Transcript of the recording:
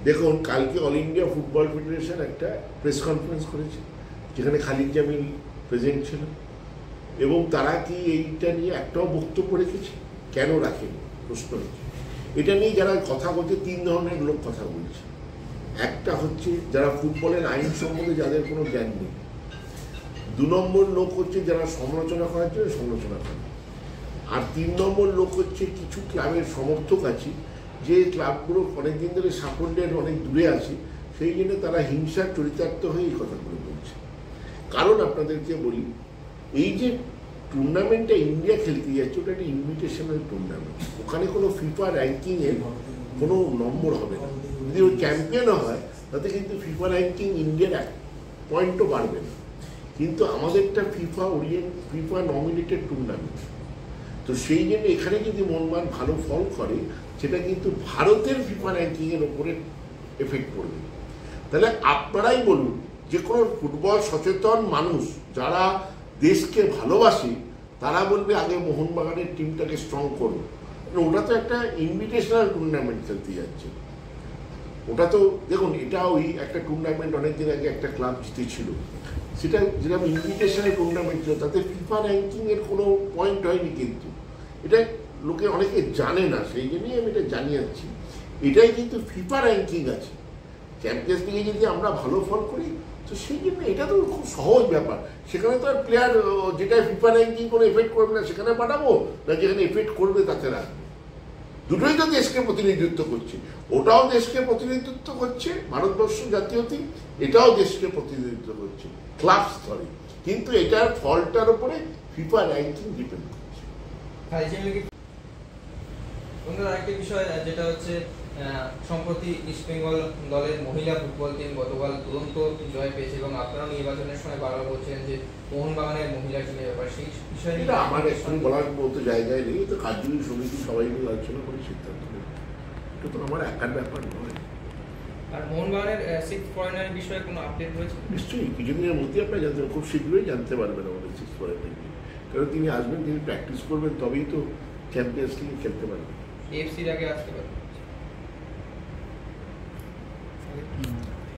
দেখুন, কালকে all India football federation একটা প্রেস কনফারেন্স করেছে, যেখানে খালিদ জামিল প্রেজেন্ট ছিল, এবং তারা কি এইটা নিয়ে একটাও বক্তব্য রেখেছে? কেন রাখেনি প্রশ্ন হচ্ছে। এটা নিয়ে যারা কথা বলছে, তিন ধরনের লোক কথা বলছে। একটা হচ্ছে যারা ফুটবলের আইন সম্বন্ধে যাদের কোনো জ্ঞান নেই। দু নম্বর লোক হচ্ছে যারা সমালোচনা করার জন্য সমালোচনা করে। আর তিন নম্বর লোক হচ্ছে কিছু ক্লাবের সমর্থক আছে, যে ক্লাবগুলো অনেকদিন ধরে সাফল্যের অনেক দূরে আছে, সেই জন্য তারা হিংসার চরিতার্থ হয়ে এই কথাগুলো বলছে। কারণ আপনাদেরকে বলি, এই যে টুর্নামেন্টটা ইন্ডিয়া খেলতে যাচ্ছে, ওটা একটা ইনভিটেশনাল টুর্নামেন্ট। ওখানে কোনো ফিফা র্যাঙ্কিংয়ের কোনো নম্বর হবে না। যদি ও চ্যাম্পিয়নও হয়, তাতে কিন্তু ফিফা র্যাঙ্কিং ইন্ডিয়ার 1 পয়েন্টও বাড়বে না। কিন্তু আমাদেরটা ফিফা নমিনেটেড টুর্নামেন্ট। তো সেই জন্য এখানে যদি মোহনবাগান ভালো ফল করে, সেটা কিন্তু ভারতের ফিফা র্যাঙ্কিংয়ের ওপরে এফেক্ট পড়বে। তাহলে আপনারাই বলুন, যে কোনো ফুটবল সচেতন মানুষ যারা দেশকে ভালোবাসে, তারা বলবে আগে মোহনবাগানের টিমটাকে স্ট্রং করুন। ওটা তো একটা ইনভিটেশনাল টুর্নামেন্ট খেলতে যাচ্ছে। ওটা তো দেখুন, এটা ওই একটা টুর্নামেন্ট অনেকদিন আগে একটা ক্লাব জিতেছিল, সেটা যেরকম ইনভিটেশনাল টুর্নামেন্ট ছিল, তাতে ফিফা র্যাঙ্কিংয়ের কোনো পয়েন্ট হয়নি। কিন্তু এটা লোকে অনেকে জানে না, সেই জন্যই আমি এটা জানিয়েছি। এটাই কিন্তু ফিফা র্যাঙ্কিং আছে। চ্যাম্পিয়ন্স লিগে যদি আমরা ভালো ফল করি, তো সেই জন্য এটা তো খুব সহজ ব্যাপার। সেখানে তো আর প্লেয়ার যেটা ফিফা র্যাঙ্কিং কোনো এফেক্ট করবে না সেখানে পাঠাবো, না যেখানে এফেক্ট করবে তাতে রাখবো। দুটোই তো দেশকে প্রতিনিধিত্ব করছে। ওটাও দেশকে প্রতিনিধিত্ব করছে ভারতবর্ষ জাতীয় টিম, এটাও দেশকে প্রতিনিধিত্ব করছে ক্লাব স্তরে। কিন্তু এটার ফলটার উপরে ফিফা র্যাঙ্কিং ডিপেন্ড করছে। আরেকটি বিষয় যেটা হচ্ছে, সম্প্রতি ইস্ট বেঙ্গল দলের মহিলা ফুটবল টিম গতকাল দুরন্ত জয় পেয়েছে, এবং আপনারা নির্বাচনের সময় বারবার বলছিলেন যে মোহনবাগানের মহিলা টিমের ব্যাপার, সেই বিষয় নিয়ে আমার এখন বলার মতো জায়গায় নেই। তো কার্যকরী সমিতি সবাই মিলে আলোচনা করে সিদ্ধান্ত নেবে, এটা তো আমার একার ব্যাপার নয়। আর মোহনবাগানের 6th ফরেনারের বিষয়ে কোনো আপডেট রয়েছে? নিশ্চয়ই কিছুদিনের মধ্যে আপনারা জানতে, খুব শীঘ্রই জানতে পারবেন আমাদের 6th ফরেনার নিয়ে। কারণ তিনি আসবেন, তিনি প্র্যাকটিস করবেন, তবেই তো চ্যাম্পিয়ন্স লিগে খেলতে পারবেন। এফসির আগে আসতে পারবেন।